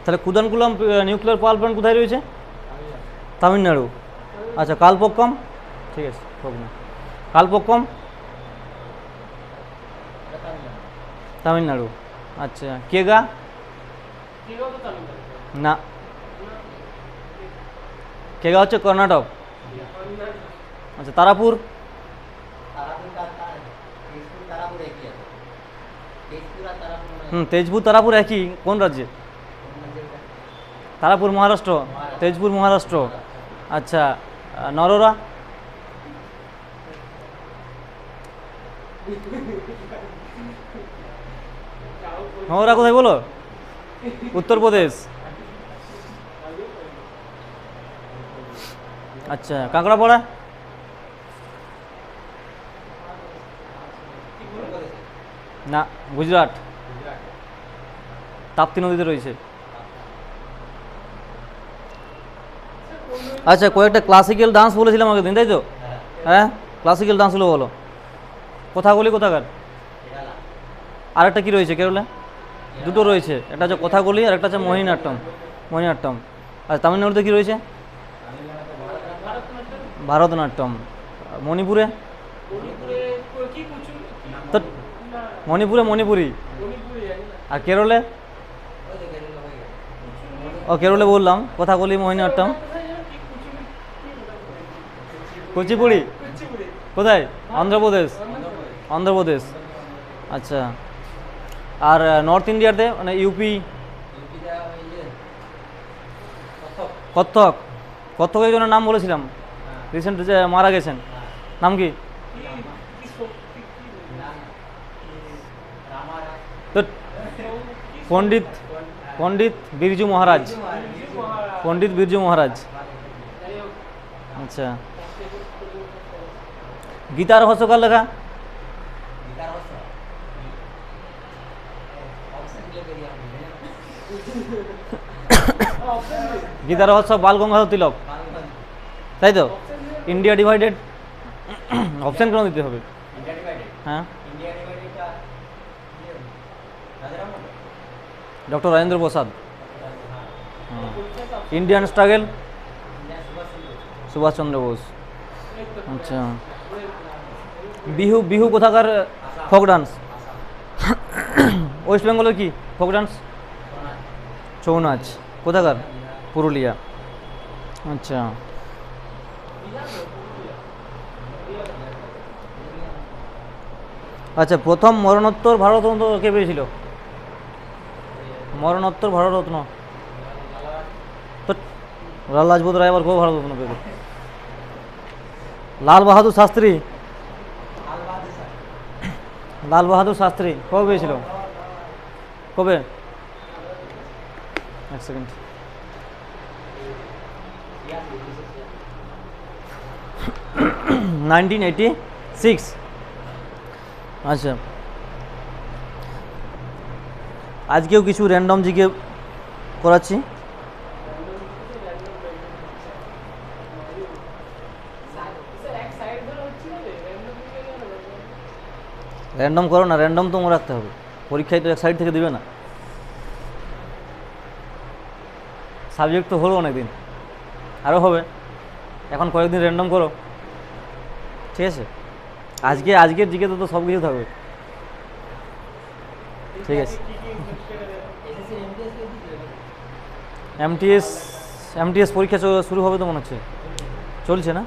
তাহলে Kudankulam nuclear power plant কোথায় রয়েছে? তামিলনাড়ু। আচ্ছা, কালপক্কম, ঠিক আছে হোক না, কালপক্কম তামিলনাড়ু। আচ্ছা, কেগা? না, কেগা হচ্ছে কর্ণাটক। আচ্ছা, তারাপুর? তেজপুর তারাপুর একই, কোন রাজ্যে? তারাপুর মহারাষ্ট্র, তেজপুর মহারাষ্ট্র। আচ্ছা, নরোরা? নরোরা কোথায় বলো? উত্তরপ্রদেশ। আচ্ছা, কাঁকড়াপাড়া? না, গুজরাট। তাপ্তি নদীতে রয়েছে। আচ্ছা, কয়েকটা ক্লাসিক্যাল ডান্স বলেছিলাম আগের দিন, তাই তো? হ্যাঁ, ক্লাসিক্যাল ডান্সগুলো বলো। কথাগুলি কোথাকার? আরেকটা কি রয়েছে কেরলে? দুটো রয়েছে, একটা হচ্ছে কথাগুলি আর একটা হচ্ছে মোহিনীআট্টম। মোহিনীআট্টম। আর তামিলনাড়ুতে কি রয়েছে? ভারতনাট্যম। মণিপুরে? তো মণিপুরে মণিপুরি। আর কেরলে? ও, কেরলে বললাম কথাগুলি, মোহিনীআট্টম। কুচিপুড়ি কোথায়? অন্ধ্রপ্রদেশ। অন্ধ্রপ্রদেশ। আচ্ছা, আর নর্থ ইন্ডিয়াতে মানে ইউপি? কত্থক। কত্থক একজনের নাম বলেছিলাম, রিসেন্ট যে মারা গেছেন, নাম কি? তো পণ্ডিত পণ্ডিত বিরজু মহারাজ। পণ্ডিত বিরজু মহারাজ। আচ্ছা, গীতার রহস্য কার লেখা? গীতার রহস্য বাল গঙ্গাধর তিলক, তাই তো? ইন্ডিয়া ডিভাইডেড, অপশন কেন দিতে হবে? হ্যাঁ, doctor Rajendra Prasad. Indian struggle, Subhash Chandra Bose. আচ্ছা, বিহু, বিহু কোথাকার ফোক ডান্স? ওয়েস্ট বেঙ্গলের কি ফোক ডান্স? ছৌ নাচ। কোথাকার? পুরুলিয়া। আচ্ছা, আচ্ছা, প্রথম মরণোত্তর ভারতরত্ন কে পেয়েছিল? মরণোত্তর ভারতরত্ন তো লাল লাজপত রায় আবার কেউ ভারতরত্ন পেল? লাল বাহাদুর শাস্ত্রী। লাল বাহাদুর শাস্ত্রী কবে পেয়েছিল? কবে? এক সেকেন্ড। নাইনটিন 86। আচ্ছা, আজকেও কিছু র্যান্ডম জিকে করাচ্ছি। র্যান্ডম করো না, র্যান্ডম তো মনে রাখতে হবে, পরীক্ষায় তো এক সাইড থেকে দিবে না। সাবজেক্ট তো হলো অনেকদিন, আরও হবে, এখন কয়েকদিন র্যান্ডম করো, ঠিক আছে? আজকের জিকে তো সব কিছু থাকবে, ঠিক আছে? এমটিএস পরীক্ষা শুরু হবে তো মনে হচ্ছে, চলছে না?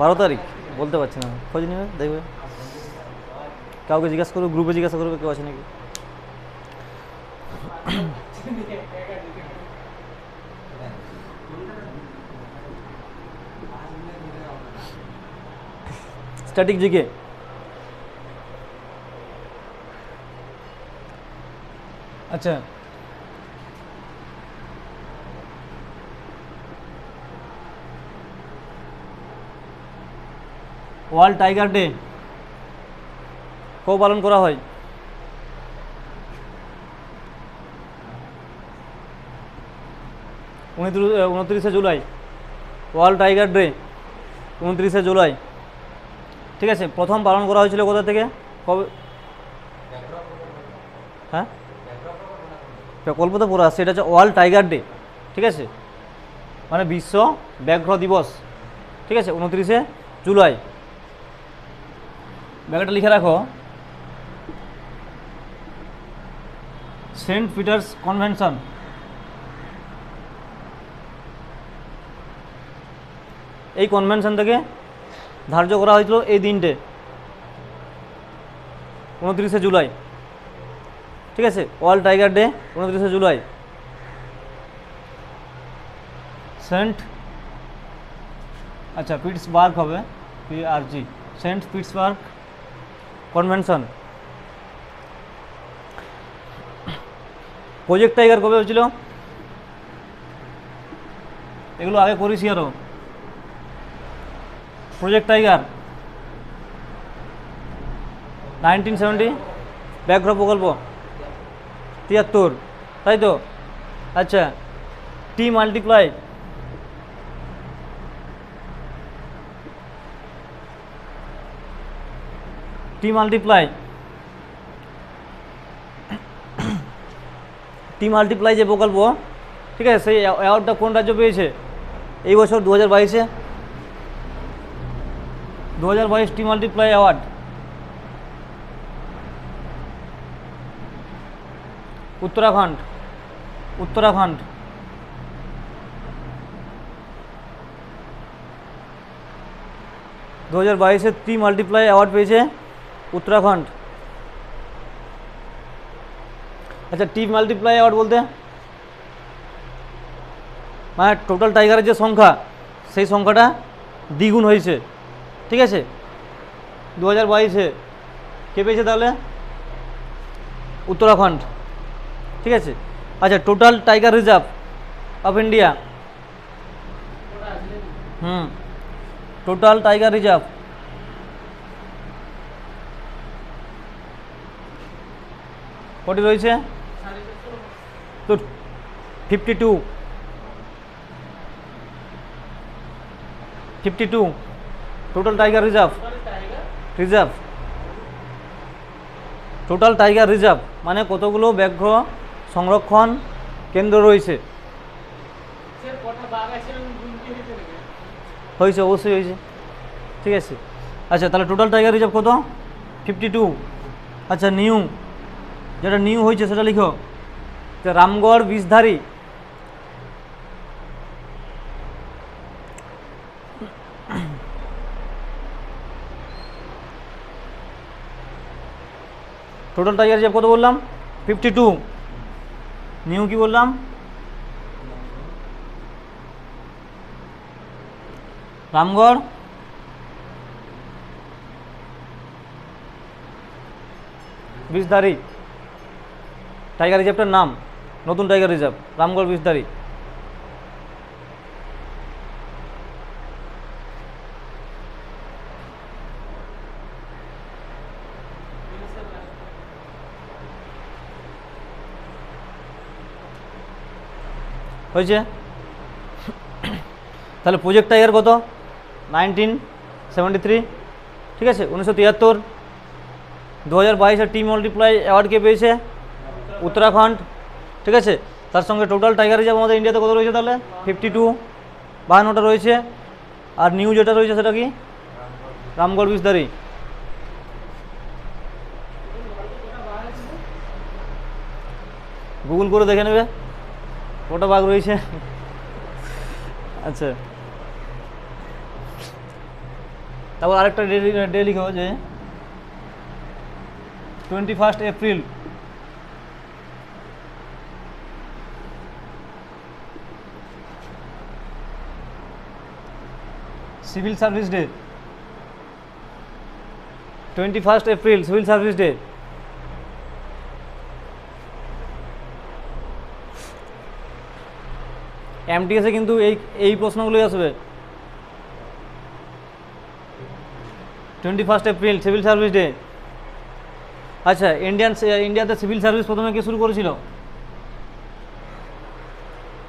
12 তারিখ বলতে পারছি না, খোঁজ নেবে, দেখবে, কাউকে জিজ্ঞাসা করবে, গ্রুপে জিজ্ঞাসা করবে কেউ আছে নাকি। স্ট্যাটিক জিকে, আচ্ছা, ওয়ার্ল্ড টাইগার ডে কবে পালন করা হয়? 29শে জুলাই। ওয়ার্ল্ড টাইগার ডে 29শে জুলাই, ঠিক আছে? প্রথম পালন করা হয়েছিল কোথা থেকে, কবে? হ্যাঁ, প্রকল্প তো পুরো আসছে, এটা হচ্ছে ওয়ার্ল্ড টাইগার ডে, ঠিক আছে, মানে বিশ্ব ব্যাঘ্র দিবস, ঠিক আছে, 29শে জুলাই। ব্যাপারটা লিখে রাখো, সেন্ট পিটার্স কনভেনশন, এই কনভেনশন থেকে ধার্য করা হয়েছিল এই দিনটে 29শে জুলাই, ঠিক আছে, ওয়ার্ল্ড টাইগার ডে 29শে জুলাই। সেন্ট, আচ্ছা পিটসবার্গ হবে, PRG, Saint Petersburg convention. Project tiger কবে হয়েছিল? এগুলো আগে করেছি আরও। প্রজেক্ট টাইগার 1970, ব্যাঘ্র প্রকল্প 73, তাই তো? আচ্ছা, টি মাল্টিপ্লাই, টি মাল্টিপ্লাই, টি মাল্টিপ্লাই যে প্রকল্প, ঠিক আছে, সেই অ্যাওয়ার্ডটা কোন রাজ্য পেয়েছে এই বছর 2022-এ? 2022 টি মাল্টিপ্লাই অ্যাওয়ার্ড উত্তরাখণ্ড, উত্তরাখণ্ড। দু 2022-এ টি মাল্টিপ্লাই অ্যাওয়ার্ড পেয়েছে উত্তরাখণ্ড। আচ্ছা, টি মাল্টিপ্লাই অ্যাওয়ার্ড বলতে মানে টোটাল টাইগারের যে সংখ্যা, সেই সংখ্যাটা দ্বিগুণ হয়েছে, ঠিক আছে, 2022-এ। কে পেয়েছে তাহলে? উত্তরাখণ্ড, ঠিক আছে। আচ্ছা, total tiger reserve of India, total tiger reserve কটি রয়েছে? তো 52, 52 total tiger reserve, reserve, total tiger reserve মানে কতগুলো ব্যাঘ্র সংরক্ষণ কেন্দ্র রয়েছে। হয়েছে, অবশ্যই হয়েছে, ঠিক আছে। আচ্ছা, তাহলে টোটাল টাইগার রিজার্ভ কত? 52। আচ্ছা, নিউ, যেটা নিউ হয়েছে সেটা লিখো, রামগড় বিষধারী, টোটাল টাইগার রিজার্ভ কত বললাম? 52। নিউ কি বললাম? রামগড় বিষধারী টাইগার রিজার্ভটার নাম, নতুন টাইগার রিজার্ভ রামগড় বিষধারী। হয়েছে। তাহলে প্রজেক্ট টাইগার কত? 1973, ঠিক আছে, 1973। 2022-এ টি মাল্টিপ্লাই অ্যাওয়ার্ড কে পেয়েছে? উত্তরাখণ্ড, ঠিক আছে। তার সঙ্গে টোটাল টাইগার রিজার্ভ আমাদের ইন্ডিয়াতে কত রয়েছে তাহলে? 52, 52টা রয়েছে। আর নিউ যেটা রয়েছে সেটা কি? রামগড় বিষধারী। গুগল করে দেখে নেবে কটা বাঘ রয়েছে। আচ্ছা, তারপর আরেকটা ডে লিখো, যে 21 April civil service day. 21 April civil service day. এমটিএসে কিন্তু এই প্রশ্নগুলোই আসবে। 21 এপ্রিল সিভিল সার্ভিস ডে। আচ্ছা, ইন্ডিয়াতে সিভিল সার্ভিস প্রথমে কে শুরু করেছিল?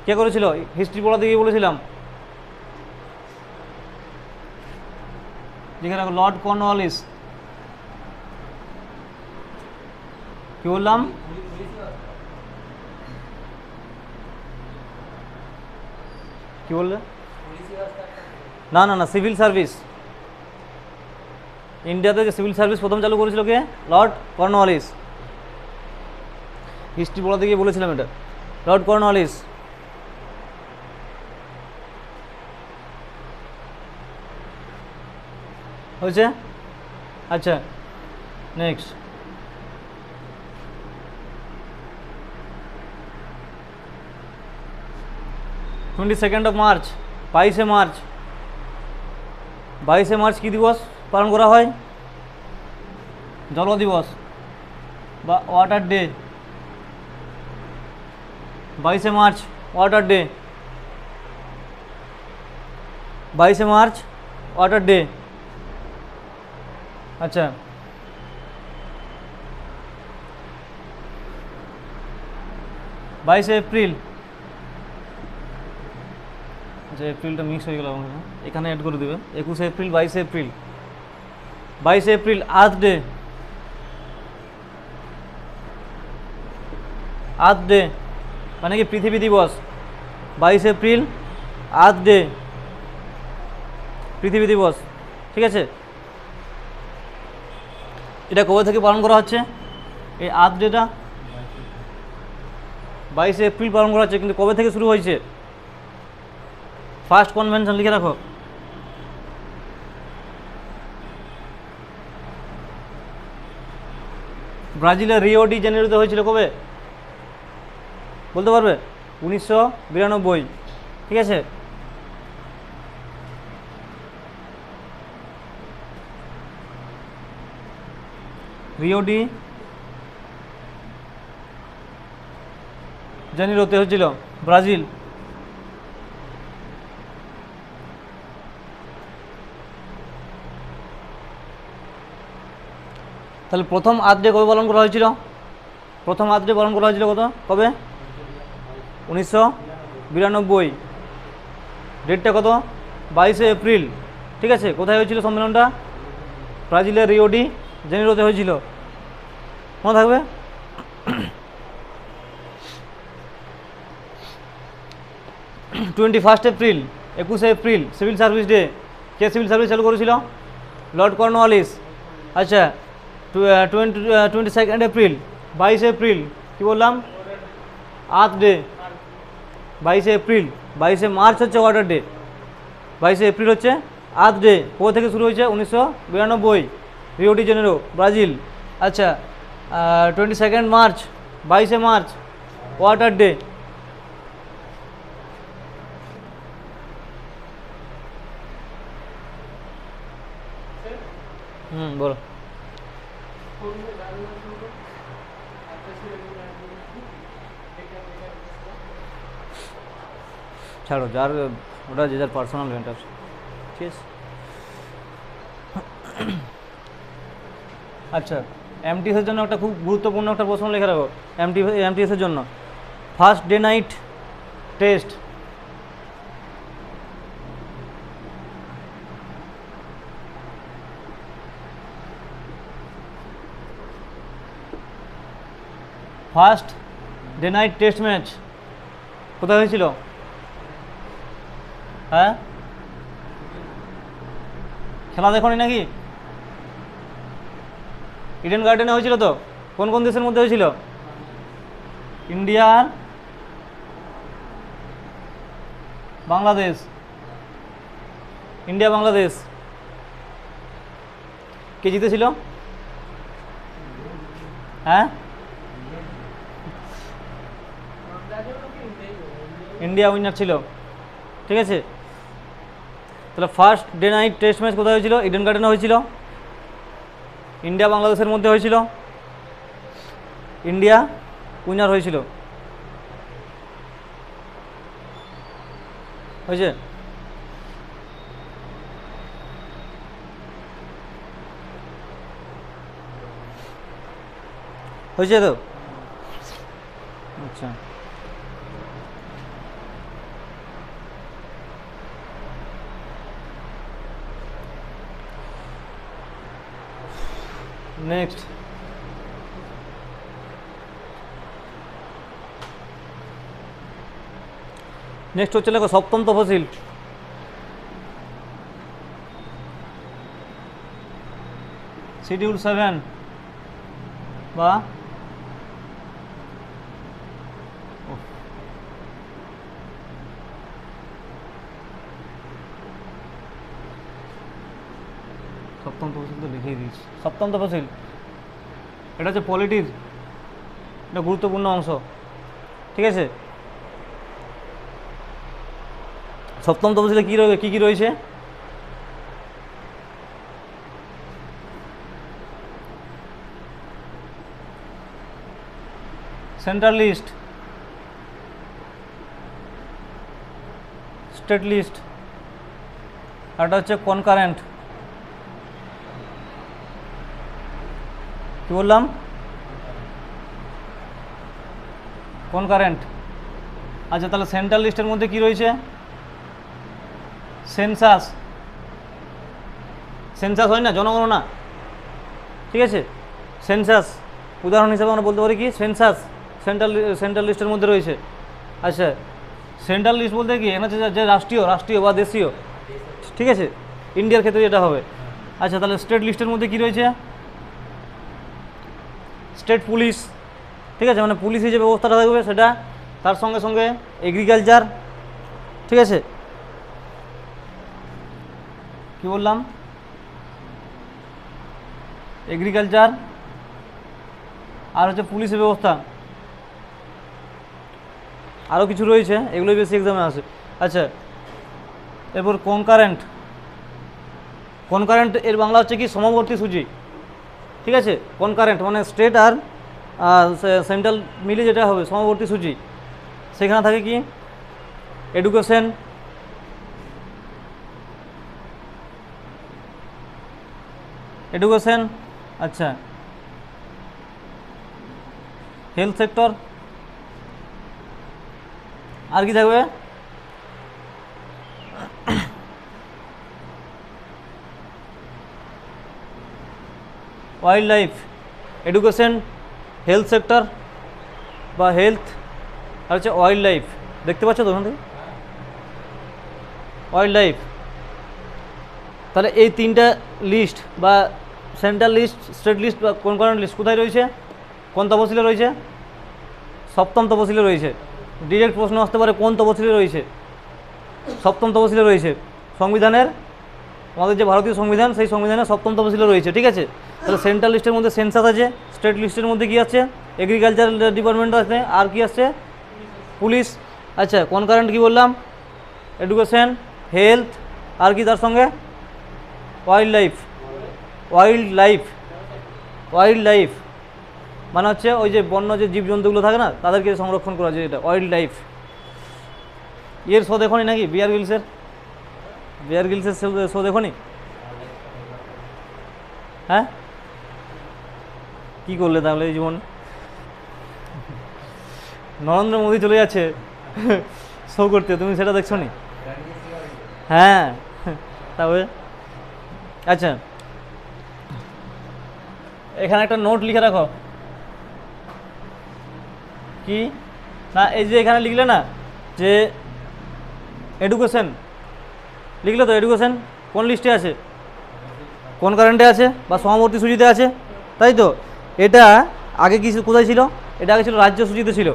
কে করেছিল? হিস্ট্রি পড়াতে গিয়ে বলেছিলাম, লিখে রাখো, লর্ড কর্নওয়ালিস। কি বললাম? কি বললে? না না না, সিভিল সার্ভিস। ইন্ডিয়াতে যে সিভিল সার্ভিস প্রথম চালু করেছিল কে? Lord Cornwallis. হিস্ট্রি পড়াতে গিয়ে বলেছিলাম এটা, লর্ড কর্নওয়ালিস। হয়েছে? আচ্ছা, নেক্সট। March 22 March. 22 মার্চ কী দিবস পালন করা হয়? জল দিবস বা water day. 22 March water day. 22 March water day. আচ্ছা, 22 এপ্রিল। আচ্ছা, এপ্রিলটা মিক্স হয়ে গেল আমাকে, এখানে অ্যাড করে দেবে। 21 April, 22 April. 22 April earth day. Earth day মানে কি? পৃথিবী দিবস। 22 এপ্রিল আর্থ ডে, পৃথিবী দিবস। ঠিক আছে, এটা কবে থেকে পালন করা হচ্ছে? এই আর্থ ডেটা 22 এপ্রিল পালন করা হচ্ছে, কিন্তু কবে থেকে শুরু হয়েছে? ফার্স্ট কনভেনশন লিখে রাখো। ব্রাজিলের রিও ডি জেনেরোতে হয়েছিল কবে বলতে পারবে? 1992। ঠিক আছে, রিও ডি জেনেরোতে হয়েছিল, ব্রাজিল। তাহলে প্রথম আর্থ ডে কবে পালন করা হয়েছিল? প্রথম আর্থ ডে পালন করা হয়েছিল কবে? 1992। ডেটটা কত? 22 এপ্রিল। ঠিক আছে, কোথায় হয়েছিল সম্মেলনটা? ব্রাজিলের রিও ডি জেনেরোতে হয়েছিল, মনে থাকবে। April, 21 April civil service day. কে সিভিল সার্ভিস চালু করেছিল? Lord Cornwallis. আচ্ছা, 22 এপ্রিল, 22 এপ্রিল কি বললাম? Earth day. 22 এপ্রিল। 22 মার্চ হচ্ছে ওয়াটার ডে, 22 এপ্রিল হচ্ছে আর্থ ডে। কোথা থেকে শুরু হয়েছে? 1992, রিও ডি জেনেরো, ব্রাজিল। আচ্ছা, 22 মার্চ, 22 মার্চ ওয়াটার ডে। বলো। ছাড়ো, যার ওটা যে যার পার্সোনাল ম্যাটার। ঠিক আছে, আচ্ছা, এমটিএসের জন্য একটা খুব গুরুত্বপূর্ণ একটা প্রশ্ন লিখে রাখো। এমটিএসের জন্য first day night test first day night test match কোথায় হয়েছিল? হ্যাঁ, খেলা দেখো নি নাকি? ইডেন গার্ডেনে হয়েছিল তো? কোন কোন দেশের মধ্যে হয়েছিল? ইন্ডিয়া, বাংলাদেশ। ইন্ডিয়া বাংলাদেশ। কে জিতেছিল? হ্যাঁ, ইন্ডিয়া উইনার ছিল। ঠিক আছে, তাহলে first day night test match কোথায় হয়েছিল? ইডেন গার্ডেনে হয়েছিল। ইন্ডিয়া বাংলাদেশের মধ্যে হয়েছিল, ইন্ডিয়া উইনার হয়েছিল। হয়েছে? হয়েছে তো? আচ্ছা, নেক্সট। নেক্সট হচ্ছে লেখো সপ্তম তফসিল। শিডিউল 7 বা সপ্তম তফসিল তো লিখেই দিয়েছি। সপ্তম তফসিল এটা হচ্ছে পলিটির একটা গুরুত্বপূর্ণ অংশ, ঠিক আছে। সপ্তম তফসিলে কী কী রয়েছে? সেন্ট্রাল লিস্ট, স্টেট লিস্ট, আর হচ্ছে কনকারেন্ট। কি বললাম? কনকারেন্ট। আচ্ছা, তাহলে সেন্ট্রাল লিস্টের মধ্যে কি রয়েছে? সেন্সাস। সেন্সাস হয় না, জনগণনা, ঠিক আছে। সেন্সাস উদাহরণ হিসেবে আমরা বলতে পারি কি সেন্সাস সেন্ট্রাল লিস্টের মধ্যে রয়েছে। আচ্ছা, সেন্ট্রাল লিস্ট বলতে কি এখানে হচ্ছে যে রাষ্ট্রীয় বা দেশীয়, ঠিক আছে, ইন্ডিয়ার ক্ষেত্রে যেটা হবে। আচ্ছা, তাহলে স্টেট লিস্টের মধ্যে কি রয়েছে? স্টেট পুলিশ, ঠিক আছে, মানে পুলিশি যে ব্যবস্থাটা থাকবে সেটা, তার সঙ্গে সঙ্গে এগ্রিকালচার, ঠিক আছে। কি বললাম? এগ্রিকালচার আর হচ্ছে পুলিশি ব্যবস্থা, আরও কিছু রয়েছে, এগুলোই বেশি এক্সামে আসে। আচ্ছা, এরপর কনকারেন্ট। কনকারেন্ট এর বাংলা হচ্ছে কি সমবর্তী সূচি, ঠিক আছে। কনকারেন্ট মানে স্টেট আর সেন্ট্রাল মিলে যেটা হবে সমবর্তী সূচি। সেখানে থাকে কি এডুকেশন, আচ্ছা, হেলথ সেক্টর, আর কি থাকবে? Wild life, education, health sector বা হেলথ, আর হচ্ছে ওয়াইল্ড লাইফ। দেখতে পাচ্ছ তো ওখান থেকে ওয়াইল্ড লাইফ। তাহলে এই তিনটা লিস্ট বা সেন্ট্রাল লিস্ট, স্টেট লিস্ট বা কনকারেন্ট লিস্ট কোথায় রয়েছে? কোন তফসিলে রয়েছে? সপ্তম তফসিলে রয়েছে। ডিরেক্ট প্রশ্ন আসতে পারে কোন তফসিলে রয়েছে? সপ্তম তফসিলে রয়েছে। সংবিধানের, আমাদের যে ভারতীয় সংবিধান, সেই সংবিধানের সপ্তম তফসিলে রয়েছে, ঠিক আছে। তাহলে সেন্ট্রাল লিস্টের মধ্যে সেন্সাস আছে, স্টেট লিস্টের মধ্যে কী আছে? এগ্রিকালচার ডিপার্টমেন্ট আছে, আর কি আসছে? পুলিশ। আচ্ছা, কনকারেন্ট কি বললাম? এডুকেশন, হেলথ, আর কি তার সঙ্গে? Wild life. ওয়াইল্ড লাইফ মানে হচ্ছে ওই যে বন্য যে জীবজন্তুগুলো থাকে না, তাদেরকে সংরক্ষণ করা যায়, এটা ওয়াইল্ড লাইফ। এর শো দেখো নাকি বিয়ার গিলসের শো দেখো নি? হ্যাঁ, কি করলে তাহলে এই জীবন? নরেন্দ্র মোদী চলে যাচ্ছে শো করতে, তুমি সেটা দেখছো নি? হ্যাঁ, তবে আচ্ছা, এখানে একটা নোট লিখে রাখো। কি না, এই যে এখানে লিখলে না যে এডুকেশন লিখলে, তো এডুকেশন কোন লিস্টে আছে? কোন কারেন্টে আছে বা সমাবর্তী সূচিতে আছে, তাই তো। এটা আগে কি কোথায় ছিল? এটা আগে ছিল রাজ্য সূচিতে ছিল,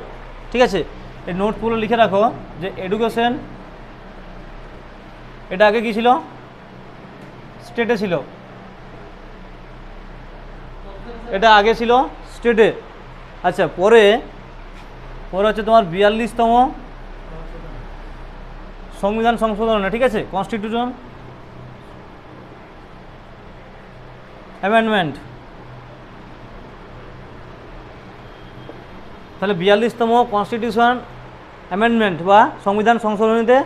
ঠিক আছে। এই নোটগুলো লিখে রাখো যে এডুকেশন এটা আগে কি ছিল? স্টেটে ছিল। এটা আগে ছিল স্টেটে। আচ্ছা, পরে হচ্ছে তোমার 42তম সংবিধান সংশোধন, ঠিক আছে, কনস্টিটিউশন অ্যামেন্ডমেন্ট। তাহলে 42তম কনস্টিটিউশন অ্যামেন্ডমেন্ট বা সংবিধান সংশোধনীতে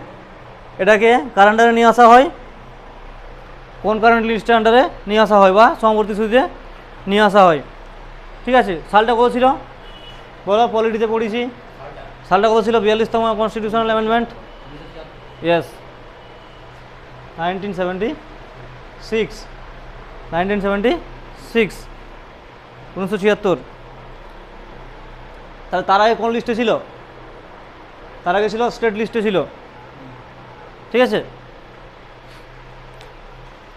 এটাকে কার আন্ডারে নিয়ে আসা হয়? কোন কারেন্ট লিস্টের আন্ডারে নিয়ে আসা হয় বা সমবর্তী সূচিতে নিয়ে আসা হয়, ঠিক আছে। সালটা কত ছিল বলো? পলিটিতে পড়েছি। সালটা কত ছিল? 42তম কনস্টিটিউশনাল অ্যামেন্ডমেন্ট। ইয়েস, 1976। 1976। তাহলে তার আগে কোন লিস্টে ছিল? তার আগে ছিল স্টেট লিস্টে ছিল, ঠিক আছে।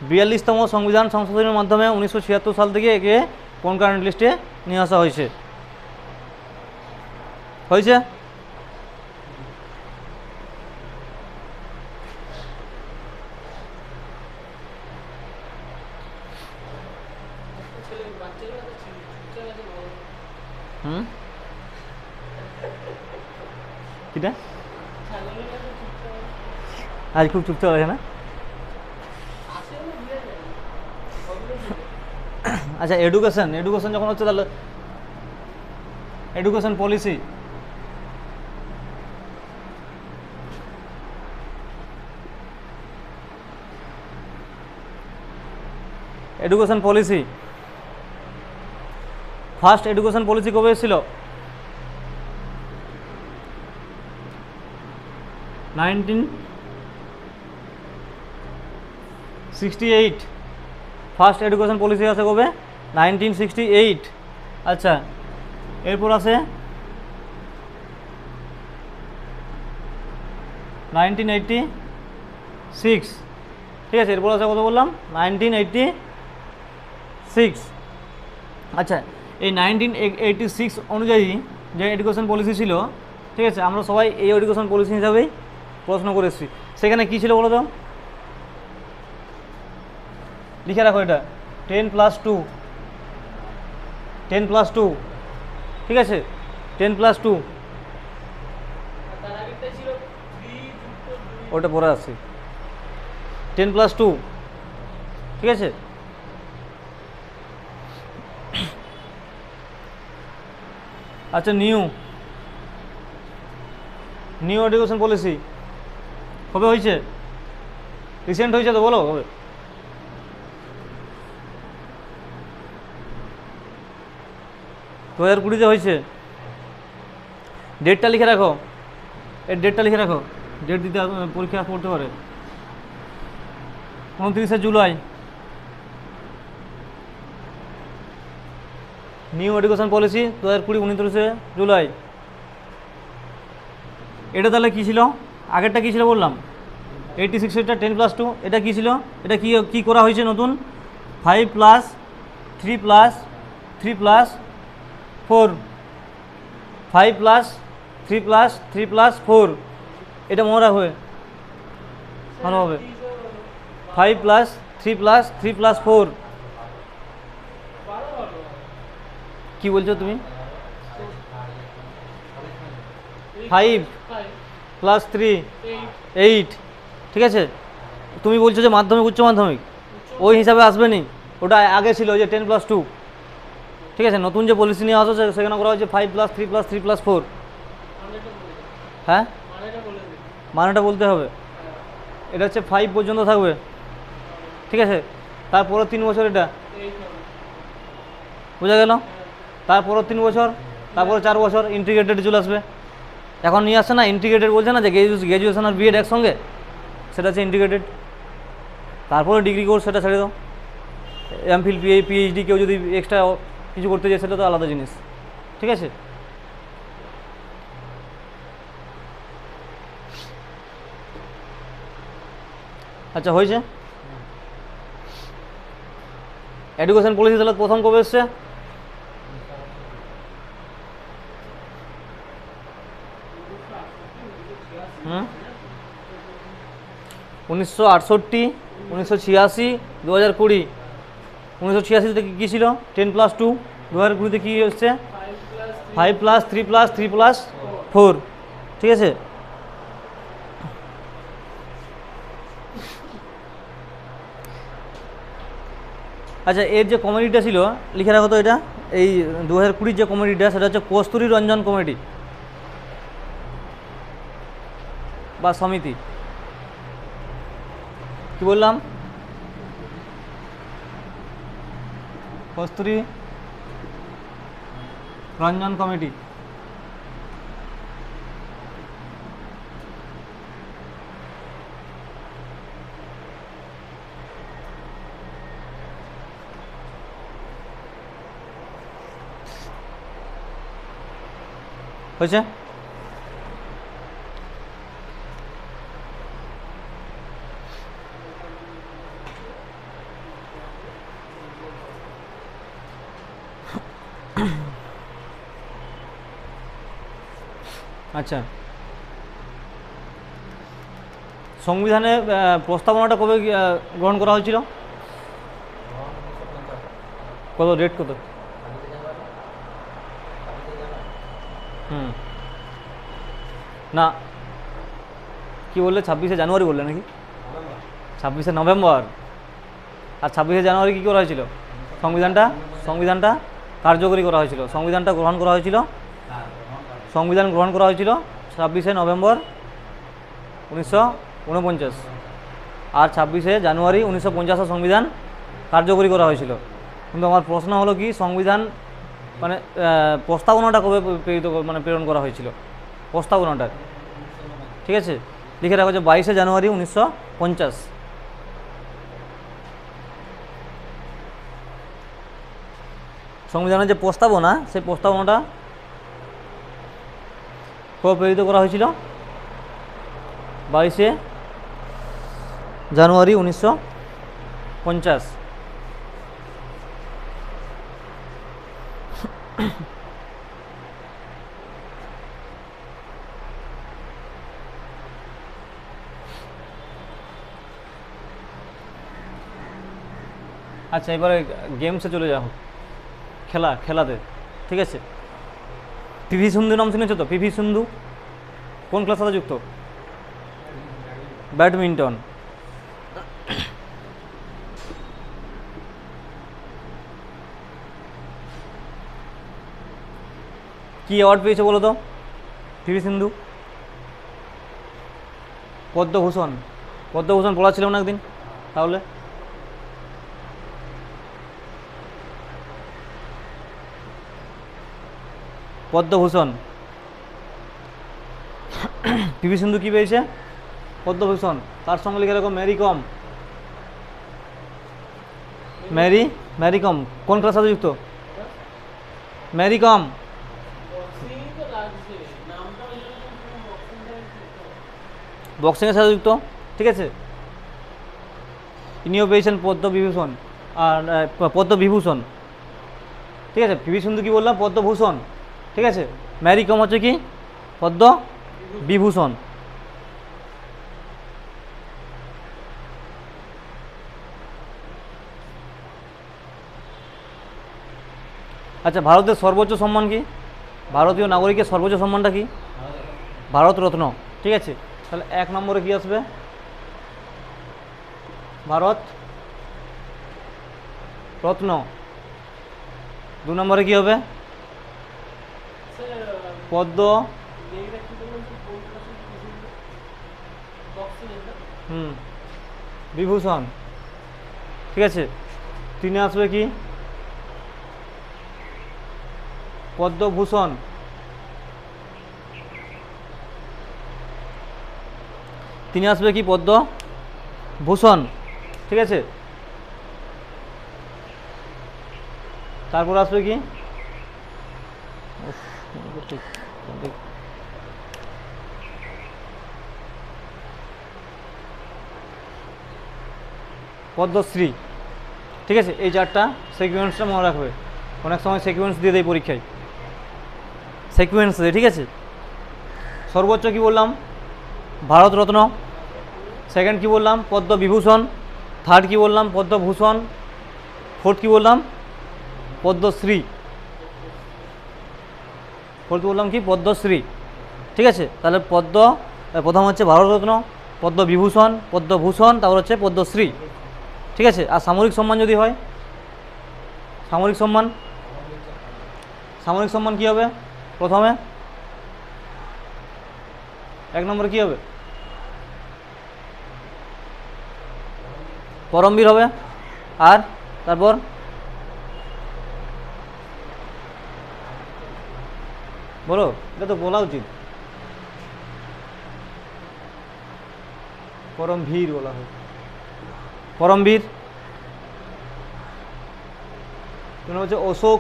42তম সংবিধান সংশোধনের মাধ্যমে 1976 সাল থেকে একে কনকারেন্ট লিস্টে নিয়ে আসা হয়েছে। হয়েছে? হুম, কিটা আজ খুব চুপচাপ আছে না? আচ্ছা, এডুকেশন যখন হচ্ছে তাহলে education policy, education policy first education policy কবে এসেছিল? 1968। ফার্স্ট এডুকেশন পলিসি আছে কবে? 1968। আচ্ছা, এরপর আছে 1986, ঠিক আছে। এরপর আছে কত বললাম? 1986। আচ্ছা, এই 1986 অনুযায়ী যে এডুকেশন পলিসি ছিল, ঠিক আছে, আমরা সবাই এই এডুকেশন পলিসি হিসাবেই পড়াশোনা করে এসেছি। সেখানে কী ছিল বলো তো? লিখে রাখো এটা, 10+2, 10+2, ঠিক আছে, 10+2। ওটা পরে আসছি, 10+2, ঠিক আছে। আচ্ছা, নিউ এডুকেশন পলিসি কবে হয়েছে? রিসেন্ট হয়েছে তো, বলো কবে? দু 2020-তে হয়েছে। ডেটটা লিখে রাখো, এর ডেটটা লিখে রাখো, ডেট দিতে পরীক্ষা পড়তে পারে। 29শে জুলাই নিউ এডুকেশন পলিসি 2020, 29শে জুলাই। এটা তাহলে কী ছিল? আগেরটা কী ছিল বললাম? 86, 10+2। এটা কী ছিল? এটা কী করা হয়েছে নতুন? 5+3+3+4, 5+3+3+4। এটা মনে রাখবে ভালোভাবে, 5+3+3+4। কি বলছো তুমি? 5+3 8, ঠিক আছে। তুমি বলছো যে মাধ্যমিক উচ্চ মাধ্যমিক, ওই হিসাবে আসবে নি, ওটা আগে ছিল যে 10+2, ঠিক আছে। নতুন যে পলিসি নিয়ে আসো সেখানে করা হয়েছে 5+3+3+4। হ্যাঁ, মানেটা বলতে হবে। এটা হচ্ছে 5 পর্যন্ত থাকবে, ঠিক আছে। তারপরে 3 বছর এটা, বোঝা গেল? তারপরে 3 বছর, তারপরে 4 বছর ইন্টিগ্রেটেড চলে আসবে। এখন নিয়ে আসছে না ইন্টিগ্রেটেড, বলছে না যে গ্র্যাজুয়েশন আর বিএড একসঙ্গে, সেটা হচ্ছে ইন্টিগ্রেটেড। তারপরে ডিগ্রি কোর্স সেটা ছেড়ে দাও। এমফিল, পিএইচডি কেউ যদি এক্সট্রা কিছু করতে যায় সেটা তো আলাদা জিনিস, ঠিক আছে। আচ্ছা, হয়েছে। এডুকেশন পলিসি তাহলে প্রথম কবে এসছে? 1968, 1986, 2020। 1986-তে কী ছিল? 10+2। 2020-তে কী হচ্ছে? 5+3+3+4, ঠিক আছে। আচ্ছা, এর যে কমিটিটা ছিল লিখে রাখো তো, এটা এই 2020 যে কমিটিটা সেটা হচ্ছে কস্তুরী রঞ্জন কমিটি বা সমিতি। কি বললাম? কস্তুরী রঞ্জন কমিটি, হয়েছে। আচ্ছা, সংবিধানে প্রস্তাবনাটা কবে গ্রহণ করা হয়েছিল? কত ডেট কত? হুম, না কি বললে, 26শে জানুয়ারি বললে নাকি? 26শে নভেম্বর। আর 26শে জানুয়ারি কী করা হয়েছিল? সংবিধানটা কার্যকরী করা হয়েছিল, সংবিধানটা গ্রহণ করা হয়েছিল, সংবিধান গ্রহণ করা হয়েছিল 26শে নভেম্বর 1949। আর 26শে জানুয়ারি 1950 সংবিধান কার্যকরী করা হয়েছিল। কিন্তু আমার প্রশ্ন হলো কি, সংবিধান মানে প্রস্তাবনাটা কবে প্রেরণ করা হয়েছিল, প্রস্তাবনাটা? ঠিক আছে, লিখে রাখা হচ্ছে 22শে জানুয়ারি 1950। সংবিধানের যে প্রস্তাবনা, সেই প্রস্তাবনাটা কবে প্রেরিত করা হয়েছিল? 22শে জানুয়ারি 1950। আচ্ছা, এবারে গেমসে চলে যাও, খেলাতে। ঠিক আছে, পিভি সিন্ধু নাম শুনেছো তো? পিভি সিন্ধু কোন ক্লাসের সাথে যুক্ত? ব্যাডমিন্টন। কি অ্যাওয়ার্ড পেয়েছে বলো তো পিভি সিন্ধু? পদ্মভূষণ। পদ্মভূষণ পড়া ছিল না একদিন? তাহলে পদ্মভূষণ, পিভি সিন্ধু কী পেয়েছে? পদ্মভূষণ। তার সঙ্গে লিখে রাখো মেরি কম। মেরি কম কোন ক্লাসের সাথে যুক্ত? মেরি কম বক্সিংয়ের সাথে যুক্ত। ঠিক আছে, ইনিও পেয়েছেন পদ্মবিভূষণ আর পদ্মবিভূষণ। ঠিক আছে, পিভি সিন্ধু কি বললাম? পদ্মভূষণ। ঠিক আছে, ম্যারি কম হচ্ছে কি? পদ্মবিভূষণ। আচ্ছা, ভারতের সর্বোচ্চ সম্মান কি? ভারতীয় নাগরিকের সর্বোচ্চ সম্মানটা কি? ভারত রত্ন। ঠিক আছে, তাহলে 1 নম্বরে কি আসবে? ভারত রত্ন। 2 নম্বরে কি হবে? পদ্ম বিভূষণ। ঠিক আছে, 3-এ আসবে কি? পদ্মভূষণ। 3-এ আসবে কি? পদ্মভূষণ। ঠিক আছে, তারপর আসবে কি? পদ্মশ্রী। ঠিক আছে, এই 4টা সিকোয়েন্সটা মনে রাখবে। অনেক সময় সিকোয়েন্স দিয়ে দেয় পরীক্ষায়, সিকোয়েন্স দেয়। ঠিক আছে, সর্বোচ্চ কি বললাম? ভারত রত্ন। সেকেন্ড কি বললাম? পদ্মবিভূষণ। থার্ড কি বললাম? পদ্মভূষণ। ফোর্থ কি বললাম? পদ্মশ্রী। ফোর্থ বললাম কি? পদ্মশ্রী। ঠিক আছে, তাহলে প্রথম হচ্ছে ভারতরত্ন, পদ্মবিভূষণ, পদ্মভূষণ, তারপর হচ্ছে পদ্মশ্রী। ঠিক আছে, আর সামরিক সম্মান যদি হয়, সামরিক সম্মান কি হবে? প্রথমে 1 নম্বরে কি হবে? পরমবীর হবে। আর তারপর বলো, এটা তো বলা উচিত। পরমবীর বলা হয়। পরমবীর হচ্ছে অশোক।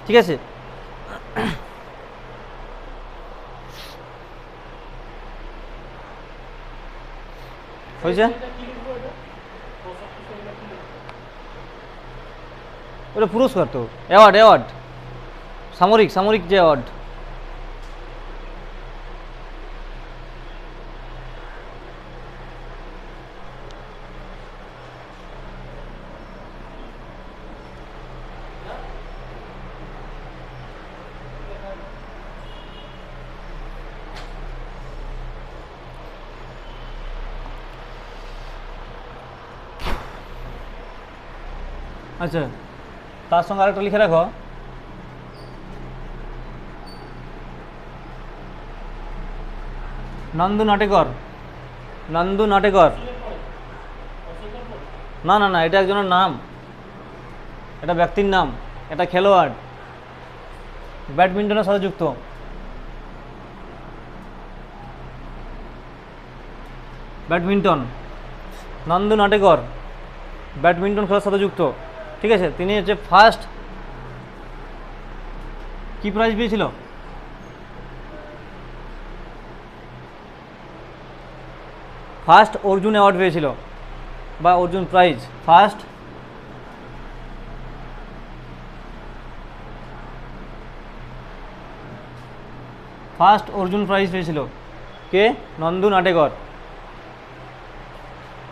ঠিক আছে, হয়েছে? ওটা পুরস্কার তো, অ্যাওয়ার্ড অ্যাওয়ার্ড, সামরিক সামরিক যে অ্যাওয়ার্ড। আচ্ছা, তার সঙ্গে আরেকটা লিখে রাখো, নন্দু নাটেকর। নন্দু নাটেকর, না না না, এটা একজনের নাম, এটা ব্যক্তির নাম, এটা খেলোয়াড়, ব্যাডমিন্টনের সাথে যুক্ত। ব্যাডমিন্টন, নন্দু নাটেকর ব্যাডমিন্টন খেলার সাথে যুক্ত। ঠিক আছে, তিনি হচ্ছে ফার্স্ট কি প্রাইজ পেয়েছিল? ফার্স্ট অর্জুন অ্যাওয়ার্ড পেয়েছিল বা Arjun prize, first first Arjun prize পেয়েছিল কে? নন্দু নাটেকর।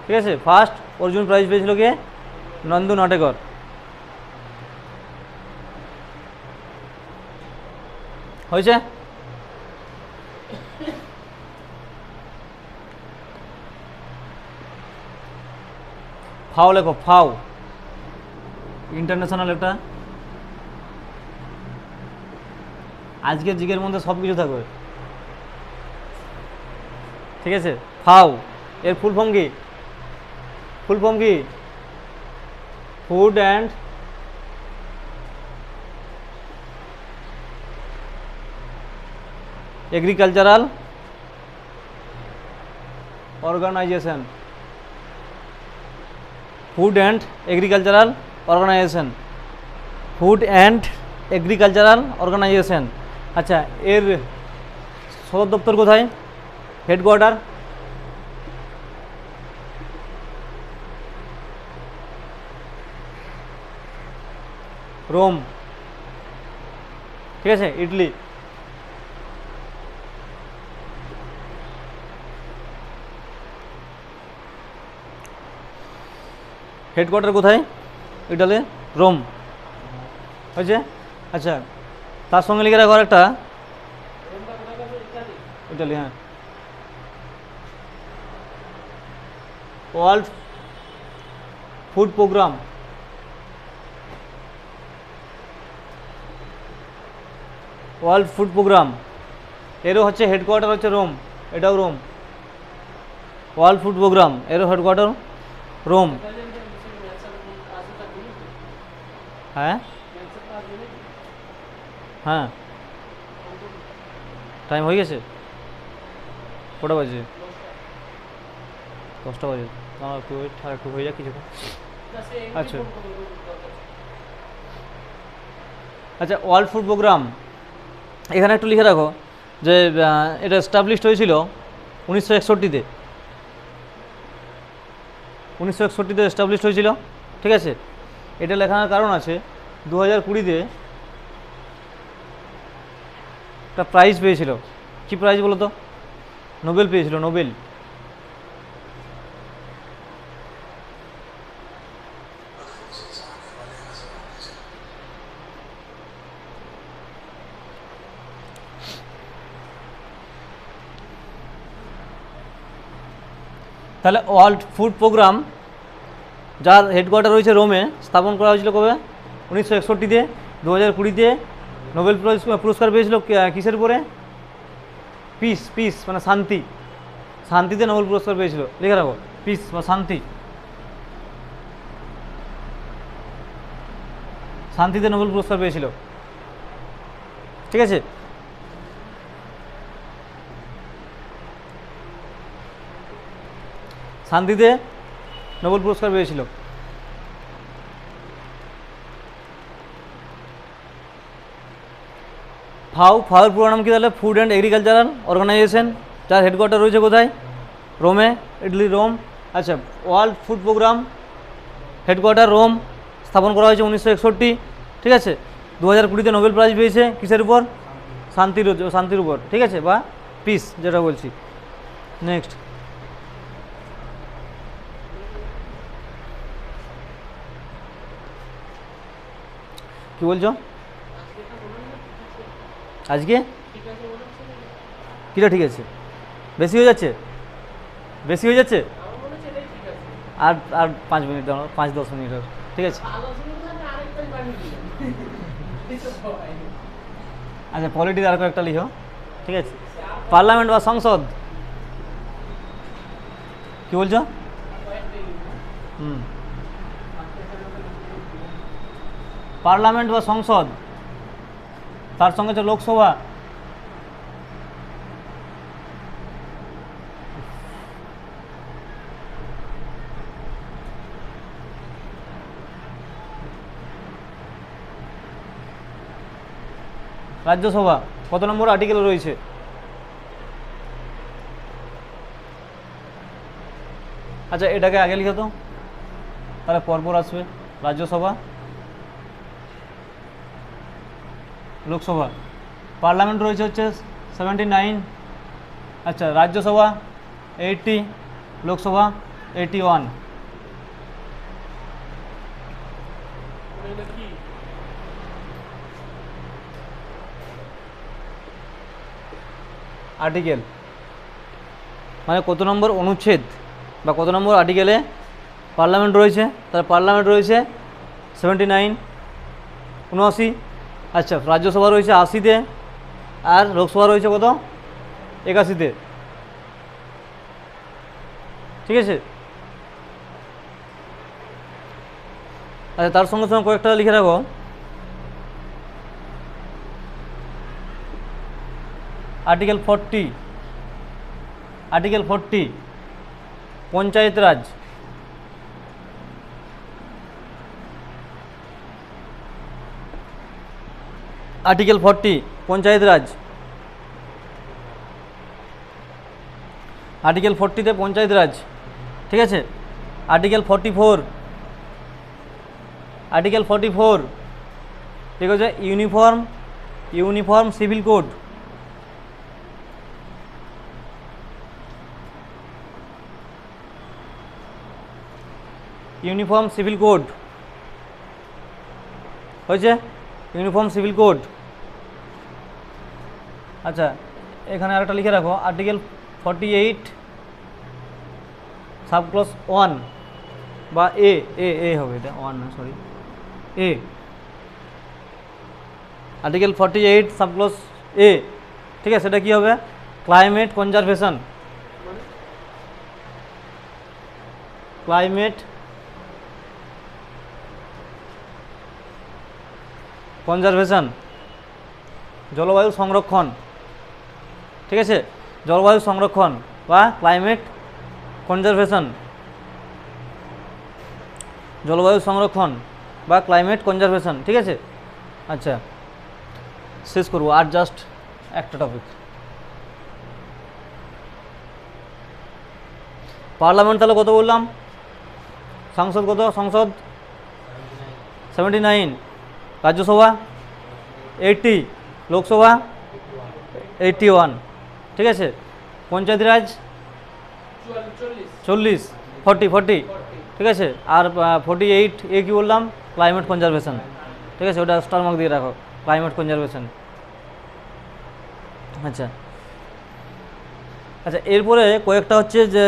ঠিক আছে, ফার্স্ট অর্জুন প্রাইজ পেয়েছিল কে? নন্দু নাটেকর। হয়েছে? ফাও লেখো, ফাও, ইন্টারন্যাশনাল একটা। আজকের জিগের মধ্যে সব কিছু থাকবে। ঠিক আছে, ফাও এর ফুল ফর্ম কি? ফুল ফর্ম কি? Food and agricultural organisation. Food and agricultural organisation, food and agricultural organisation. আচ্ছা, এর সদর দপ্তর কোথায়? হেডকোয়ার্টার? রোম। ঠিক আছে, ইটালি। হেডকোয়ার্টার কোথায়? Italy, Rome. হয়েছে? আচ্ছা, তার সঙ্গে লিখে রাখো একটা, ইটালি, হ্যাঁ। World food programme, world food programme এরও হচ্ছে হেডকোয়ার্টার হচ্ছে রোম, এটাও রোম। ওয়ার্ল্ড ফুড প্রোগ্রাম এরও হেডকোয়ার্টার রোম। হ্যাঁ হ্যাঁ, টাইম হয়ে গেছে। কটা বাজে? 10টা বাজে। একটু ওয়েট, আর একটু হয়ে যাক কিছু। আচ্ছা আচ্ছা, ওয়ার্ল্ড ফুড প্রোগ্রাম এখানে একটু লিখে রাখো যে এটা এস্টাবলিশড হয়েছিল 1961-তে। 1961-তে এস্টাবলিশড হয়েছিল। ঠিক আছে, এটা লেখানোর কারণ আছে 2020-তে একটা প্রাইজ পেয়েছিল। কি প্রাইজ বলো তো? নোবেল পেয়েছিল, নোবেল। তাহলে ওয়ার্ল্ড ফুড প্রোগ্রাম যার হেডকোয়ার্টার রয়েছে রোমে, স্থাপন করা হয়েছিল কবে? 1961-তে। 2020-তে নোবেল পুরস্কার পেয়েছিল কিসের উপরে? পিস, পিস মানে শান্তি, শান্তিতে নোবেল পুরস্কার পেয়েছিল। লিখে রাখো, পিস বা শান্তি, শান্তিতে নোবেল পুরস্কার পেয়েছিল। ঠিক আছে, শান্তিতে নোবেল পুরস্কার পেয়েছিল। ফাও, ফাওয়ের পুরো নাম কি তাহলে? ফুড অ্যান্ড এগ্রিকালচারাল অর্গানাইজেশন, যার হেডকোয়ার্টার রয়েছে কোথায়? রোমে, ইটালি, রোম। আচ্ছা, world food programme headquarter Rome, স্থাপন করা হয়েছে 1961, ঠিক আছে। 2020-তে নোবেল প্রাইজ পেয়েছে কিসের উপর? শান্তির উপর, ঠিক আছে, বা পিস যেটা বলছি। নেক্সট, কি বলছো আজকে? কিটা ঠিক আছে? বেশি হয়ে যাচ্ছে, বেশি হয়ে যাচ্ছে। আর আর 5 মিনিট দাঁড়াও, 5-10 মিনিট আর, ঠিক আছে। আচ্ছা, পলিটির আর কয়েকটা লিখো, ঠিক আছে। পার্লামেন্ট বা সংসদ, কি বলছো? পার্লামেন্ট বা সংসদ, তার সঙ্গে হচ্ছে লোকসভা, রাজ্যসভা। কত নম্বর আর্টিকেল রয়েছে? আচ্ছা, এটাকে আগে লিখো তো, তাহলে পরপর আসবে। রাজ্যসভা, লোকসভা। পার্লামেন্ট রয়েছে হচ্ছে 79, আচ্ছা, রাজ্যসভা 80, লোকসভা 81। আর্টিকেল মানে কত নম্বর অনুচ্ছেদ বা কত নম্বর আর্টিকেলে পার্লামেন্ট রয়েছে। তার পার্লামেন্ট রয়েছে 79, 79। আচ্ছা, রাজ্যসভা রয়েছে 80-তে, আর লোকসভা রয়েছে কত? 81-তে, ঠিক আছে। আচ্ছা, তার সঙ্গে সঙ্গে কয়েকটা লিখে রাখো। আর্টিকেল 40, আর্টিকেল 40 পঞ্চায়েত রাজ। আর্টিকেল 40 পঞ্চায়েত রাজ, আর্টিকেল 40-তে পঞ্চায়েত রাজ, ঠিক আছে। আর্টিকেল 44, আর্টিকেল 44 ঠিক আছে, uniform civil code. Uniform civil code হয়েছে, ইউনিফর্ম সিভিল কোড। আচ্ছা, এখানে আরেকটা লিখে রাখো, আর্টিকেল 48 সাবক্লস 1 বা এ এ এ হবে, এটা 1 না, সরি, এ। আর্টিকেল 48 সাবক্লস এ, ঠিক আছে। সেটা কী হবে? ক্লাইমেট কনজারভেশন, ক্লাইমেট কনজারভেশন, জলবায়ু সংরক্ষণ, ঠিক আছে। জলবায়ু সংরক্ষণ বা ক্লাইমেট কনজারভেশন, জলবায়ু সংরক্ষণ বা ক্লাইমেট কনজারভেশন, ঠিক আছে। আচ্ছা, শেষ করবো, আর জাস্ট একটা টপিক। পার্লামেন্ট তাহলে কত বললাম? সংসদ কত? সংসদ 79, রাজ্যসভা 80, লোকসভা 81, ঠিক আছে। পঞ্চায়েত রাজ 40, ঠিক আছে। আর 48 এ কী বললাম? ক্লাইমেট কনজারভেশন, ঠিক আছে। ওটা স্টার মার্ক দিয়ে রাখো, ক্লাইমেট কনজারভেশন। আচ্ছা আচ্ছা, এরপরে কয়েকটা হচ্ছে যে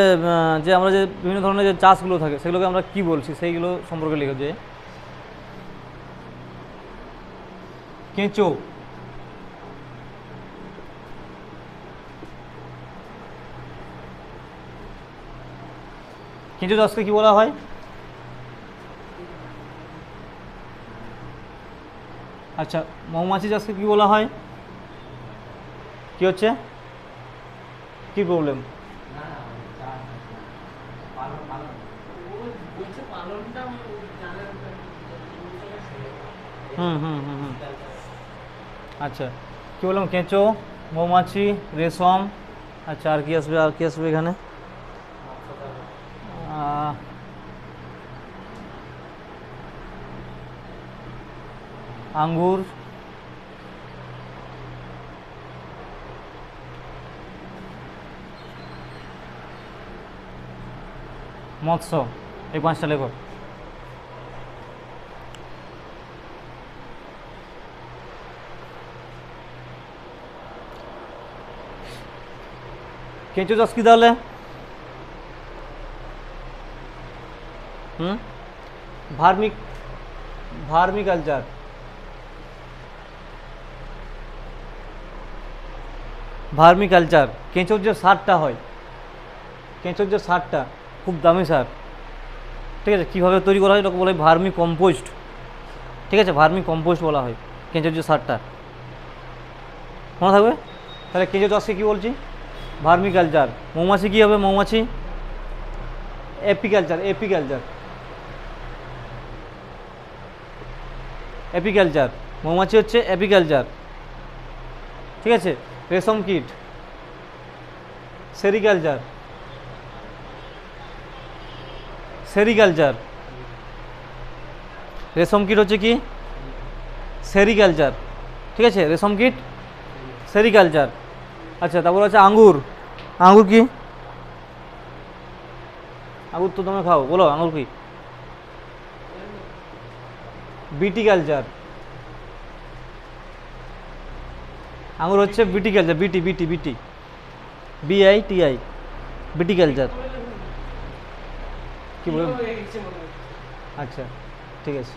যে আমরা যে বিভিন্ন ধরনের যে চাষগুলো থাকে সেগুলোকে আমরা কি বলছি সেইগুলো সম্পর্কে লিখো। যে কেঁচো, কেঁচো চাষকে কি বলা হয়? আচ্ছা, মৌমাছি চাষকে কি বলা হয়? কি হচ্ছে, কি প্রবলেম? হুম হুম হুম হুম আচ্ছা, কি বললাম? কেঁচো, মৌমাছি, রেশম। আচ্ছা, আর কি আসবে? আর কি আসবে এখানে? আঙ্গুর, মৎস্য, এই 5টা লেখো। কেঁচো চাষ কি তাহলে? ভার্মিকালচার। ভার্মিকালচার কেঁচোর যে সারটা হয়, কেঁচোর যে সারটা খুব দামি সার, ঠিক আছে। কীভাবে তৈরি করা হয় এটাকে বলা হয় ভার্মি কম্পোস্ট, ঠিক আছে। ভার্মি কম্পোস্ট বলা হয় কেঁচোর যে সারটা, মনে থাকবে। তাহলে কেঁচো চাষকে কী বলছি? ভার্মিকালচার। মৌমাছি কী হবে? মৌমাছি এপিকালচার। এপিকালচার, এপিকালচার, মৌমাছি হচ্ছে এপিকালচার, ঠিক আছে। রেশম কীট সেরিকালচার। সেরিকালচার, রেশম কীট হচ্ছে কি? সেরিকালচার, ঠিক আছে। রেশম কীট সেরিকালচার। আচ্ছা, তারপর আছে আঙ্গুর। আঙ্গুর কি? আঙ্গুর তো তোমরা খাও, বলো আঙ্গুর কি? বিটিকালচার। আঙ্গুর হচ্ছে বিটিকালচার। বিটি বিটি বিটি BITI, বিটিকালচার। কি বলুন? আচ্ছা, ঠিক আছে।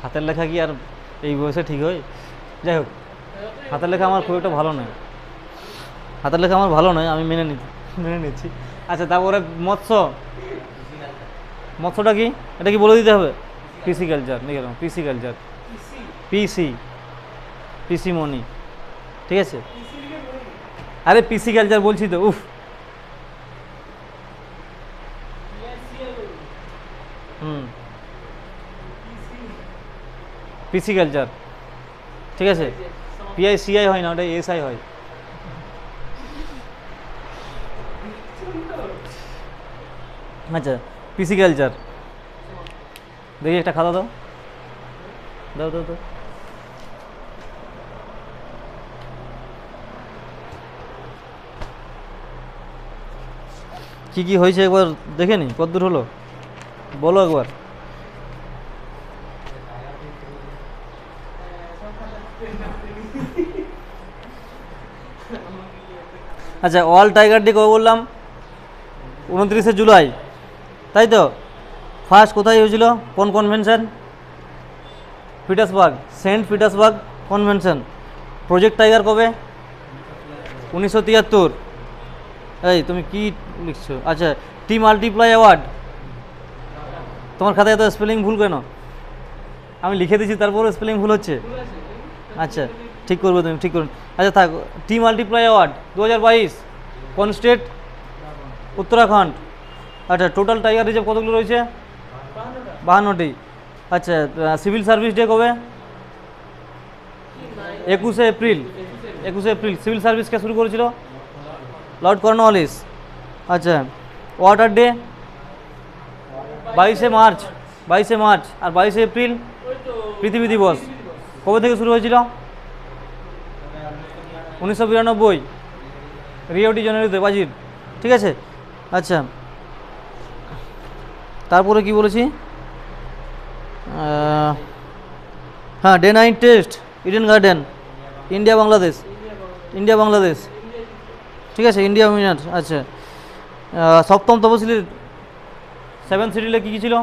হাতের লেখা কি আর এই বয়সে ঠিক হয়? যাই হোক, হাতের লেখা আমার খুব একটা ভালো নয়, হাতের লেখা আমার ভালো নয়, আমি মেনে নিচ্ছি। আচ্ছা, তারপরে মৎস্য। মৎস্যটা কি? এটা কি বলে দিতে হবে? পিসিকালচার, নিয়ে গেলাম পিসিকালচার। পিসি মনি, ঠিক আছে। আরে পিসিকালচার বলছি তো, উফ। পিসিকালচার, ঠিক আছে। PICI হয় না, ওটা SI হয়। আচ্ছা, পিসিকালচার। দেখি একটা খাতা দাও, দাও দাও দাও। কি কি হয়েছে একবার দেখে নি, কতদূর হলো বলো একবার। আচ্ছা, ওয়ার্ল্ড টাইগার ডে কবে বললাম? 29শে জুলাই, তাই তো। ফার্স্ট কোথায় হয়েছিল? কোন convention? Petersburg, Saint Petersburg convention. Project tiger কবে? 1973। এই তুমি কি লিখছো? আচ্ছা, টি মাল্টিপ্লাই অ্যাওয়ার্ড। তোমার খাতায় এত স্পেলিং ভুল কেন? আমি লিখে দিয়েছি, তারপরে স্পেলিং ভুল হচ্ছে। আচ্ছা, ঠিক করবে তুমি, ঠিক করবে। আচ্ছা থাক। টি মাল্টিপ্লাই অ্যাওয়ার্ড 2022। কোন স্টেট? উত্তরাখণ্ড। আচ্ছা, টোটাল টাইগার রিজার্ভ কতগুলো রয়েছে? 52টি। আচ্ছা, সিভিল সার্ভিস ডে কবে? 21শে এপ্রিল। 21শে এপ্রিল সিভিল সার্ভিসকে শুরু করেছিল লর্ড কর্নওয়ালিস। আচ্ছা, ওয়াটার ডে 22শে মার্চ। 22শে মার্চ। আর 22শে এপ্রিল পৃথিবী দিবস। কবে থেকে শুরু হয়েছিল? 1992 রিও ডি জেনেরোতে, ব্রাজিল, ঠিক আছে। আচ্ছা, তারপরে কি বলেছি? হ্যাঁ, day night test Eden garden, India Bangladesh. India Bangladesh, ঠিক আছে। India winner. আচ্ছা, সপ্তম তফসিলের 7 শিডিউলে কী কী ছিল?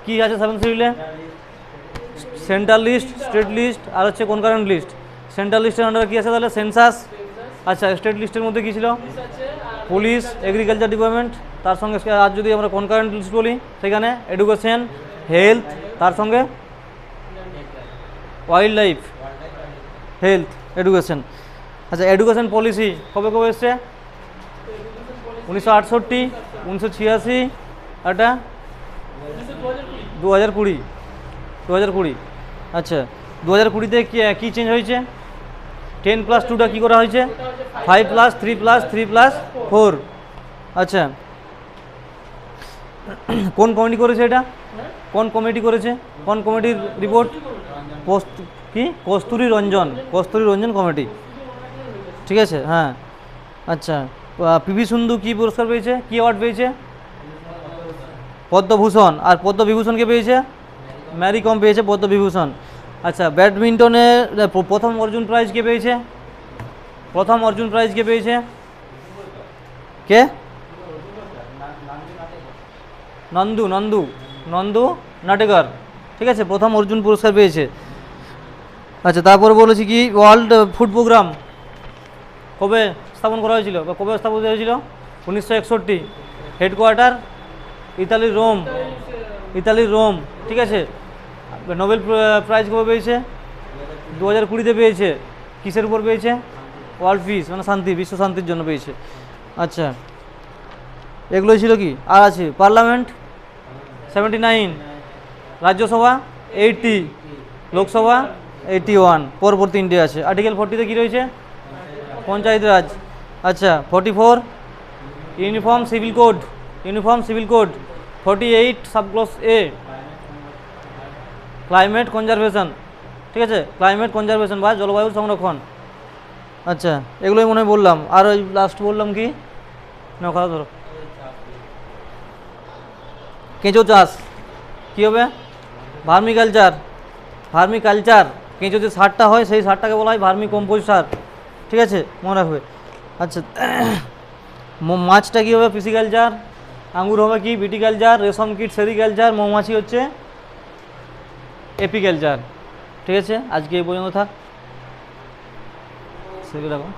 কী আছে 7 শিডিউলে? সেন্ট্রাল লিস্ট, স্টেট লিস্ট, আর হচ্ছে কনকারেন্ট লিস্ট। সেন্ট্রাল লিস্টের আন্ডারে কী আছে তাহলে? সেন্সাস। আচ্ছা, স্টেট লিস্টের মধ্যে কী ছিল? Police, agriculture department. তার সঙ্গে আর যদি আমরা কনকারেন্ট লিস্ট বলি, সেখানে এডুকেশন, হেলথ, তার সঙ্গে ওয়াইল্ড লাইফ, হেলথ, এডুকেশন। আচ্ছা, এডুকেশন পলিসি কবে কবে এসছে? 1968, 1986, এটা 2020। 2020। আচ্ছা, 2020-তে কী চেঞ্জ হয়েছে? 10+2টা কী করা হয়েছে? 5+3+3+4। আচ্ছা, কোন কমিটি করেছে এটা? কোন কমিটি করেছে? কোন কমিটির রিপোর্ট? কি কস্তুরী রঞ্জন কমিটি, ঠিক আছে। হ্যাঁ আচ্ছা, পিভি সিন্ধু কি পুরস্কার পেয়েছে, কি অ্যাওয়ার্ড পেয়েছে? পদ্মভূষণ। আর পদ্মবিভূষণকে পেয়েছে? ম্যারি কম পেয়েছে পদ্মবিভূষণ। আচ্ছা, ব্যাডমিন্টনে প্রথম অর্জুন প্রাইজ কে পেয়েছে? প্রথম অর্জুন প্রাইজ কে পেয়েছে? কে? নন্দু নাটেকর, ঠিক আছে, প্রথম অর্জুন পুরস্কার পেয়েছে। আচ্ছা, তারপরে বলেছি কি ওয়ার্ল্ড ফুড প্রোগ্রাম কবে স্থাপন করা হয়েছিল বা কবে স্থাপন হয়েছিল? 1961। হেডকোয়ার্টার? ইতালির রোম, ঠিক আছে। নোবেল প্রাইজ কবে পেয়েছে? 2020-তে পেয়েছে। কিসের উপর পেয়েছে? ওয়ার্ল্ড পিস, মানে শান্তি, বিশ্ব শান্তির জন্য পেয়েছে। আচ্ছা, এগুলোই ছিল কি? আর আছে পার্লামেন্ট 79, রাজ্যসভা 80, লোকসভা 81, পরবর্তী ইন্ডিয়া আছে। আর্টিকেল 40-তে কী রয়েছে? পঞ্চায়েত রাজ। আচ্ছা, 44 ইউনিফর্ম সিভিল কোড। 48 সাবক্লস এ ক্লাইমেট কনজারভেশন, ঠিক আছে, ক্লাইমেট কনজারভেশন বা জলবায়ু সংরক্ষণ। আচ্ছা, এগুলোই মনে হয় বললাম। আর ওই লাস্ট বললাম কি না, কথা ধরো, কেঁচো চাষ কী হবে? ভার্মিকালচার। কেঁচো যে সারটা হয় সেই সারটাকে বলা হয় ভার্মি কম্পোস্ট সার, ঠিক আছে, মনে রাখবে। আচ্ছা, মাছটা কী হবে? পিসিকালচার। আঙ্গুর হবে কি? ভিটিকালচার। রেশম কীট সেরিকালচার। মৌমাছি হচ্ছে এপিকালচার, ঠিক আছে। আজকে এই পর্যন্ত থাক, সেগুলো রাখো।